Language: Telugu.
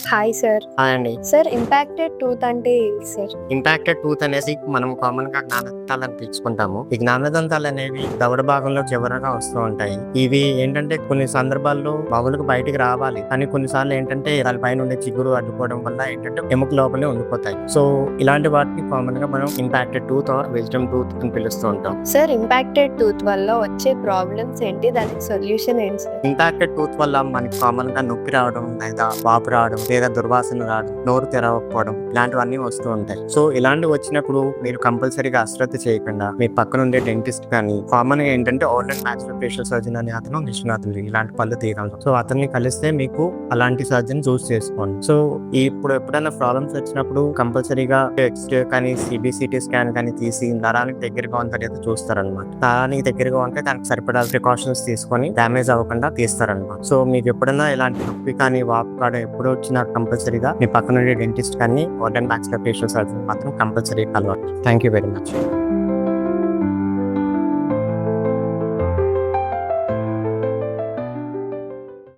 Hi sir. అండి. సార్ ఇంపాక్టెడ్ టూత్ అంటే ఏంటి సార్? ఇంపాక్టెడ్ టూత్ అనేసి మనం కామన్‌గా జ్ఞానదంతాలని పిలుచుకుంటాము. ఈ జ్ఞానదంతాలనేవి దవడ భాగంలో చివరగా వస్తూ ఉంటాయి. ఇవి ఏంటంటే కొన్ని సందర్భాల్లో మామూలుగా బయటికి రావాలి. కానీ కొన్నిసార్లు ఏంటంటే దాని పైనుండే చిగురు అడ్డుకోవడం వల్ల ఏంటంటే ఎముక లోపలే ఉండిపోతాయి. సో, ఇలాంటి వాటిని కామన్‌గా మనం impacted tooth or wisdom tooth అని పిలుస్తూ ఉంటాం. సార్ ఇంపాక్టెడ్ టూత్ వల్ల వచ్చే ప్రాబ్లమ్స్ ఏంటి? దానికి సొల్యూషన్ ఏంటి సార్? ఇంపాక్టెడ్ టూత్ వల్ల మనకి కామన్‌గా నొప్పి రావడం, లేదా వాపు రావడం, లేదా దుర్వాసన రావడం, నోరు తెరవకపోవడం ఇలాంటివన్నీ వస్తూ ఉంటాయి. సో, ఇలాంటివి వచ్చినప్పుడు మీరు కంపల్సరీగా అశ్రద్ధ చేయకుండా మీ పక్కనుండే డెంటిస్ట్ కానీ కామన్‌గా ఏంటంటే ఓరల్ అండ్ మాక్సిలోఫేషియల్ సర్జన్ అనే అతను నిష్ణాతులు ఇలాంటి పళ్ళు తీయగలరు. సో, అతన్ని కలిస్తే మీకు అలాంటి సర్జన్ చూస్ చేసుకోండి. సో, ఇప్పుడు ఎప్పుడైనా ప్రాబ్లమ్స్ వచ్చినప్పుడు కంపల్సరీగా ఎక్స్‌రే కానీ, సిటీ స్కాన్ కానీ తీసి నరానికి దగ్గరగా ఉందో లేదో చూస్తారనమాట. నరానికి దగ్గరగా ఉంటే దానికి సరిపడా ప్రికాషన్స్ తీసుకొని డ్యామేజ్ అవ్వకుండా తీస్తారనమాట. సో, మీకు ఎప్పుడైనా ఇలాంటి నొప్పి కానీ వాపు కాడ ఎప్పుడు వచ్చినా కంపల్సరీగా మీ పక్కన డెంటిస్ట్ కానీ ఓరల్ అండ్ మాక్సిలోఫేషియల్ సర్జన్ మాత్రం కంపల్సరీ కలవాలి. Thank you very much.